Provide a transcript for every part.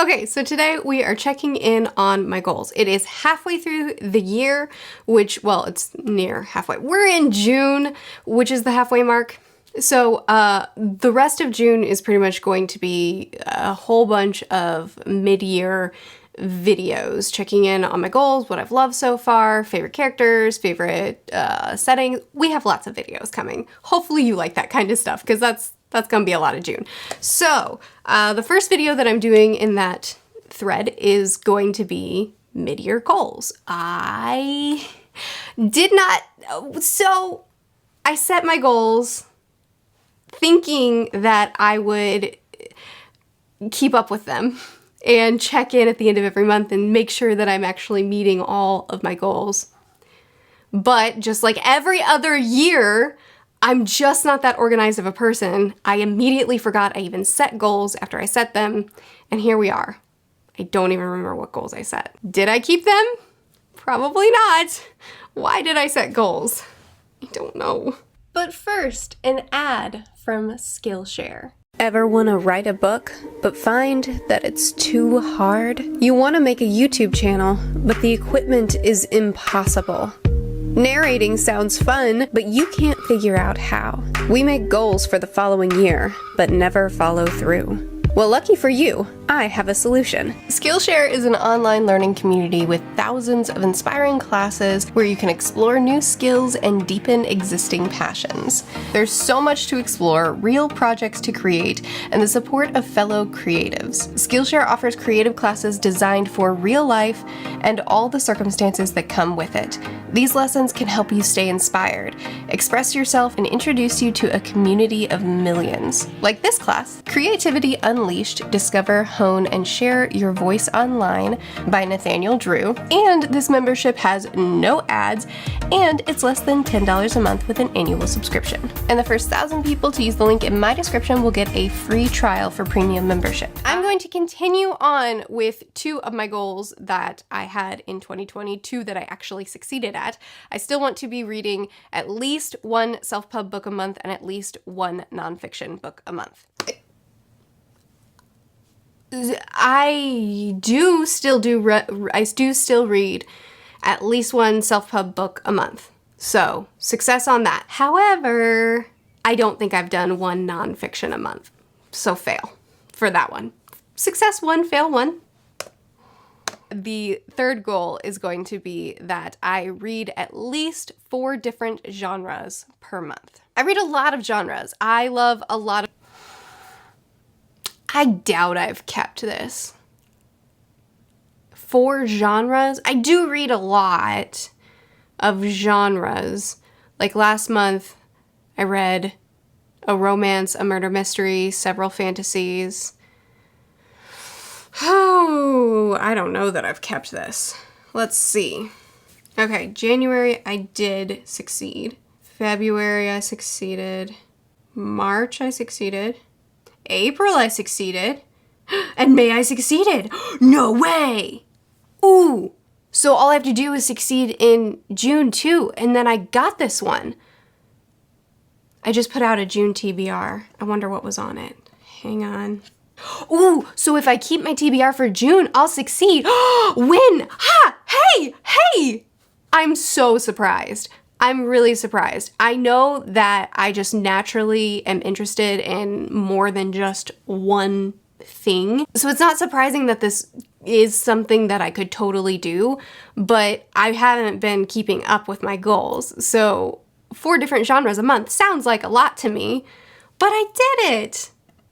Okay, so today we are checking in on my goals. It is halfway through the year, which, well, it's near halfway. We're in June, which is the halfway mark. So the rest of June is pretty much going to be a whole bunch of mid-year videos, checking in on my goals, what I've loved so far, favorite characters, favorite settings. We have lots of videos coming. Hopefully you like that kind of stuff, because that's gonna be a lot of June. So the first video that I'm doing in that thread is going to be mid-year goals. I set my goals thinking that I would keep up with them and check in at the end of every month and make sure that I'm actually meeting all of my goals. But just like every other year, I'm just not that organized of a person. I immediately forgot I even set goals after I set them, and here we are. I don't even remember what goals I set. Did I keep them? Probably not. Why did I set goals? I don't know. But first, an ad from Skillshare. Ever want to write a book, but find that it's too hard? You want to make a YouTube channel, but the equipment is impossible. Narrating sounds fun, but you can't figure out how. We make goals for the following year, but never follow through. Well, lucky for you, I have a solution. Skillshare is an online learning community with thousands of inspiring classes where you can explore new skills and deepen existing passions. There's so much to explore, real projects to create, and the support of fellow creatives. Skillshare offers creative classes designed for real life and all the circumstances that come with it. These lessons can help you stay inspired, express yourself, and introduce you to a community of millions. Like this class, Creativity Unleashed, Discover, Hone, and Share Your Voice Online by Nathaniel Drew. And this membership has no ads, and it's less than $10 a month with an annual subscription. And the first 1,000 people to use the link in my description will get a free trial for premium membership. I'm going to continue on with 2 of my goals that I had in 2022 that I actually succeeded at. I still want to be reading at least 1 self-pub book a month and at least 1 nonfiction book a month. I do still read at least 1 self-pub book a month. So, success on that. However, I don't think I've done 1 nonfiction a month. So fail for that one. Success 1, fail 1. The third goal is going to be that I read at least 4 different genres per month. I read a lot of genres. I love a lot of... I doubt I've kept this. 4 genres? I do read a lot of genres. Like last month, I read a romance, a murder mystery, several fantasies. Oh, I don't know that I've kept this. Let's see. Okay, January I did succeed. February I succeeded. March I succeeded. April I succeeded. And May I succeeded. No way! Ooh! So all I have to do is succeed in June too, and then I got this one. I just put out a June TBR. I wonder what was on it. Hang on. Ooh, so if I keep my TBR for June, I'll succeed. Win! Ha! Hey! Hey! I'm so surprised. I'm really surprised. I know that I just naturally am interested in more than just one thing. So it's not surprising that this is something that I could totally do, but I haven't been keeping up with my goals. So 4 different genres a month sounds like a lot to me, but I did it.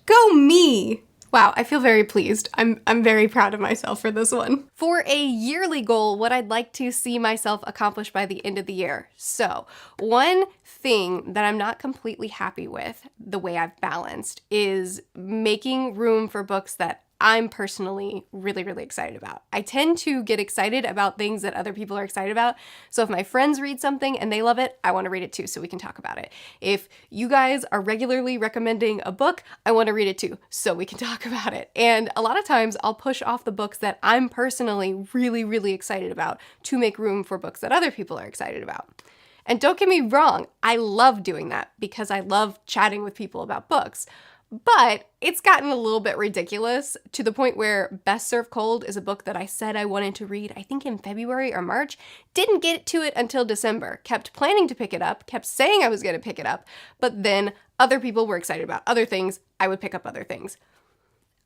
Go me. Wow, I feel very pleased. I'm very proud of myself for this one. For a yearly goal, what I'd like to see myself accomplish by the end of the year. So, one thing that I'm not completely happy with, the way I've balanced, is making room for books that I'm personally really, really excited about. I tend to get excited about things that other people are excited about. So if my friends read something and they love it, I want to read it too so we can talk about it. If you guys are regularly recommending a book, I want to read it too so we can talk about it. And a lot of times I'll push off the books that I'm personally really, really excited about to make room for books that other people are excited about. And don't get me wrong, I love doing that because I love chatting with people about books. But it's gotten a little bit ridiculous to the point where Best Served Cold is a book that I said I wanted to read, I think in February or March, didn't get to it until December, kept planning to pick it up, kept saying I was going to pick it up, but then other people were excited about other things, I would pick up other things.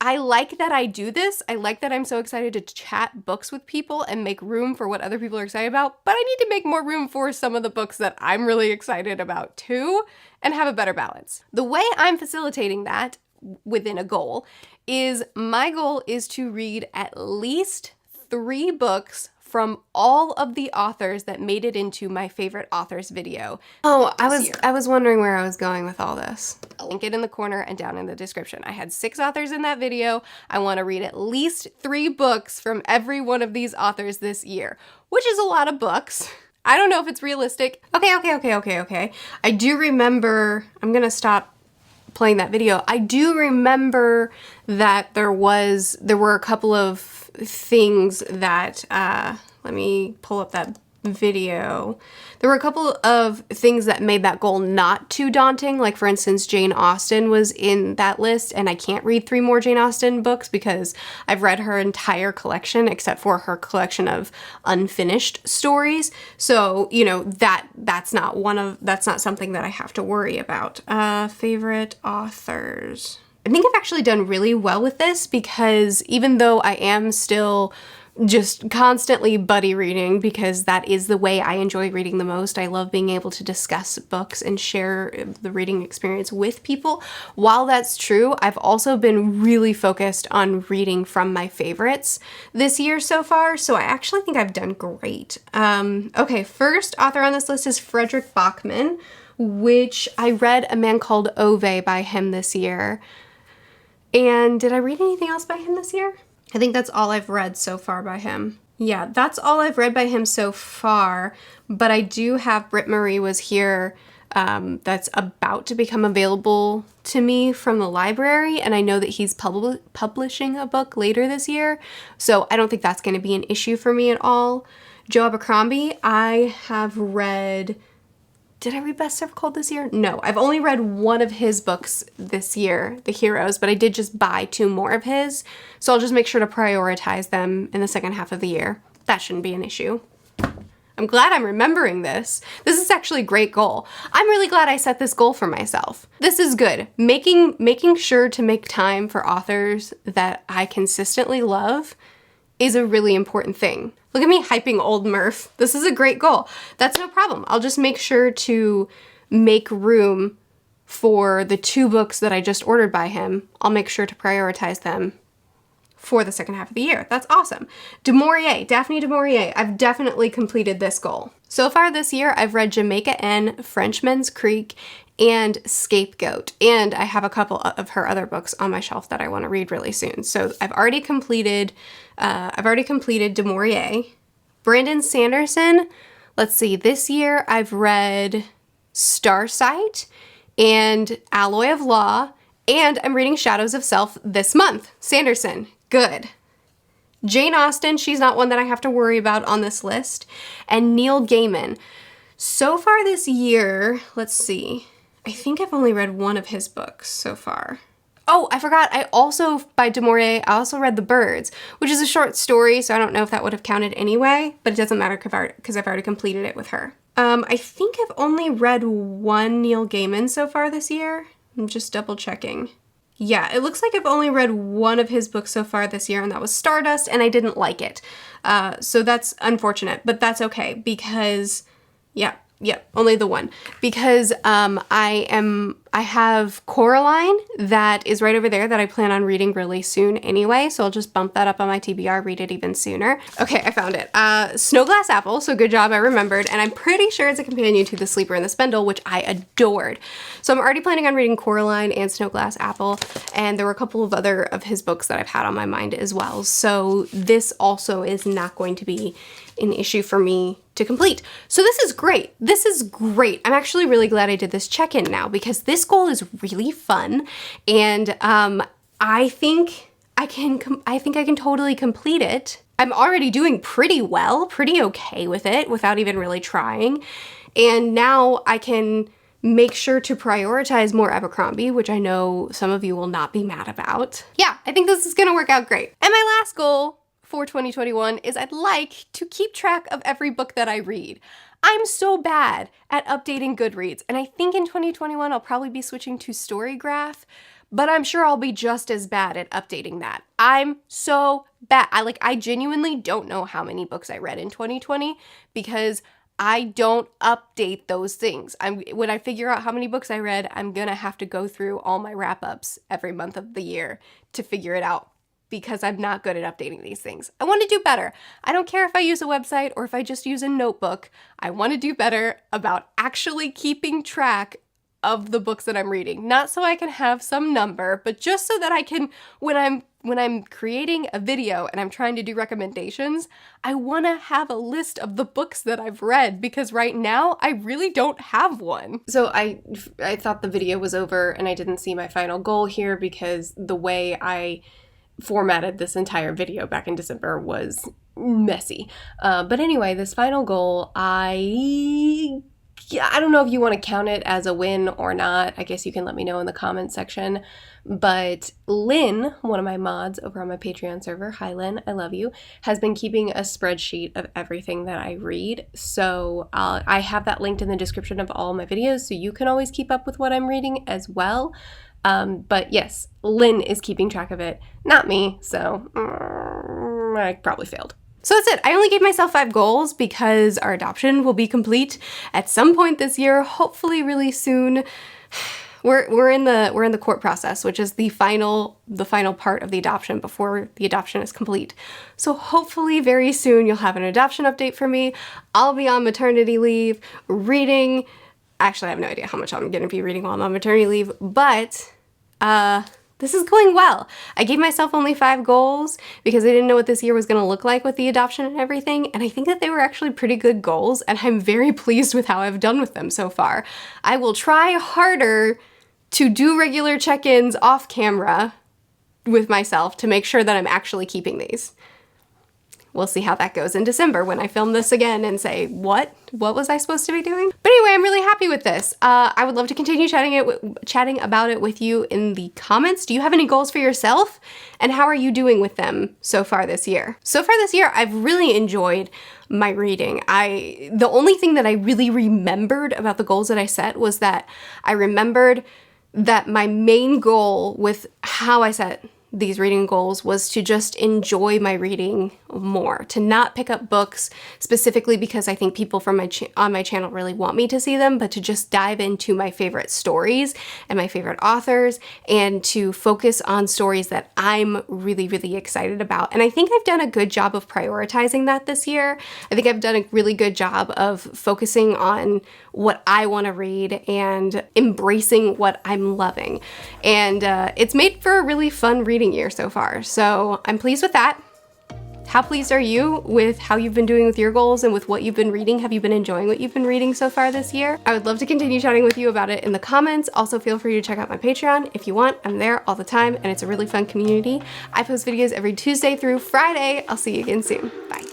I like that I do this. I like that I'm so excited to chat books with people and make room for what other people are excited about, but I need to make more room for some of the books that I'm really excited about too, and have a better balance. The way I'm facilitating that within a goal is my goal is to read at least 3 books from all of the authors that made it into my favorite authors video. Oh, I was wondering where I was going with all this. I'll link it in the corner and down in the description. I had 6 authors in that video. I want to read at least 3 books from every one of these authors this year, which is a lot of books. I don't know if it's realistic. Okay. I do remember, I'm gonna stop playing that video. I do remember that there were a couple of things that, let me pull up that video. There were a couple of things that made that goal not too daunting. Like for instance, Jane Austen was in that list, and I can't read 3 more Jane Austen books because I've read her entire collection except for her collection of unfinished stories. So, you know, that's not something that I have to worry about. Favorite authors. I think I've actually done really well with this because even though I am still just constantly buddy reading, because that is the way I enjoy reading the most. I love being able to discuss books and share the reading experience with people. While that's true, I've also been really focused on reading from my favorites this year so far, so I actually think I've done great. Okay, first author on this list is Frederick Bachman, which I read A Man Called Ove by him this year. And did I read anything else by him this year? I think that's all I've read so far by him. Yeah, that's all I've read by him so far, but I do have Britt Marie Was Here that's about to become available to me from the library, and I know that he's publishing a book later this year, so I don't think that's going to be an issue for me at all. Joe Abercrombie, I have read... Did I read Best Served Cold this year? No, I've only read one of his books this year, The Heroes, but I did just buy 2 more of his, so I'll just make sure to prioritize them in the second half of the year. That shouldn't be an issue. I'm glad I'm remembering this. This is actually a great goal. I'm really glad I set this goal for myself. This is good. Making sure to make time for authors that I consistently love is a really important thing. Look at me hyping old Murph. This is a great goal. That's no problem. I'll just make sure to make room for the 2 books that I just ordered by him. I'll make sure to prioritize them for the second half of the year. That's awesome. Daphne du Maurier. I've definitely completed this goal. So far this year, I've read Jamaica N, Frenchman's Creek, and Scapegoat. And I have a couple of her other books on my shelf that I want to read really soon. So I've already completed du Maurier. Brandon Sanderson, let's see, this year I've read Starsight and Alloy of Law, and I'm reading Shadows of Self this month. Sanderson, good. Jane Austen, she's not one that I have to worry about on this list. And Neil Gaiman. So far this year, let's see, I think I've only read one of his books so far. Oh, I forgot, by du Maurier, I also read The Birds, which is a short story, so I don't know if that would have counted anyway, but it doesn't matter because I've already completed it with her. I think I've only read one Neil Gaiman so far this year. I'm just double checking. Yeah, it looks like I've only read one of his books so far this year, and that was Stardust, and I didn't like it. So that's unfortunate, but that's okay, because, yeah, only the one. Because I have Coraline that is right over there that I plan on reading really soon anyway, so I'll just bump that up on my TBR, read it even sooner. Okay, I found it. Snowglass Apple, so good job, I remembered, and I'm pretty sure it's a companion to The Sleeper and the Spindle, which I adored. So I'm already planning on reading Coraline and Snowglass Apple, and there were a couple of other of his books that I've had on my mind as well, so this also is not going to be an issue for me to complete. So this is great. This is great. I'm actually really glad I did this check-in now because this goal is really fun, and I think I can totally complete it. I'm already doing pretty well, pretty okay with it without even really trying. And now I can make sure to prioritize more Abercrombie, which I know some of you will not be mad about. Yeah, I think this is gonna work out great. And my last goal for 2021 is I'd like to keep track of every book that I read. I'm so bad at updating Goodreads, and I think in 2021 I'll probably be switching to Storygraph, but I'm sure I'll be just as bad at updating that. I'm so bad. I genuinely don't know how many books I read in 2020 because I don't update those things. When I figure out how many books I read, I'm gonna have to go through all my wrap-ups every month of the year to figure it out because I'm not good at updating these things. I want to do better. I don't care if I use a website or if I just use a notebook. I want to do better about actually keeping track of the books that I'm reading. Not so I can have some number, but just so that I can, when I'm creating a video and I'm trying to do recommendations, I want to have a list of the books that I've read because right now I really don't have one. So I thought the video was over and I didn't see my final goal here because the way I formatted this entire video back in December was messy. But anyway, this final goal, I don't know if you want to count it as a win or not. I guess you can let me know in the comments section. But Lynn, one of my mods over on my Patreon server, hi Lynn, I love you, has been keeping a spreadsheet of everything that I read. So I have that linked in the description of all my videos, so you can always keep up with what I'm reading as well. But yes, Lynn is keeping track of it, not me, so I probably failed. So that's it. I only gave myself 5 goals because our adoption will be complete at some point this year, hopefully really soon. We're in the court process, which is the final part of the adoption before the adoption is complete. So hopefully very soon you'll have an adoption update for me. I'll be on maternity leave reading. Actually, I have no idea how much I'm going to be reading while I'm on maternity leave, but this is going well. I gave myself only 5 goals because I didn't know what this year was going to look like with the adoption and everything, and I think that they were actually pretty good goals, and I'm very pleased with how I've done with them so far. I will try harder to do regular check-ins off camera with myself to make sure that I'm actually keeping these. We'll see how that goes in December when I film this again and say, what was I supposed to be doing? But anyway, I'm really happy with this. I would love to continue chatting about it with you in the comments. Do you have any goals for yourself? And how are you doing with them so far this year? So far this year, I've really enjoyed my reading. The only thing that I really remembered about the goals that I set was that I remembered that my main goal with how I set these reading goals was to just enjoy my reading more, to not pick up books specifically because I think people from on my channel really want me to see them, but to just dive into my favorite stories and my favorite authors and to focus on stories that I'm really, really excited about. And I think I've done a good job of prioritizing that this year. I think I've done a really good job of focusing on what I want to read and embracing what I'm loving. And it's made for a really fun reading year so far. So I'm pleased with that. How pleased are you with how you've been doing with your goals and with what you've been reading? Have you been enjoying what you've been reading so far this year? I would love to continue chatting with you about it in the comments. Also, feel free to check out my Patreon if you want. I'm there all the time and it's a really fun community. I post videos every Tuesday through Friday. I'll see you again soon. Bye.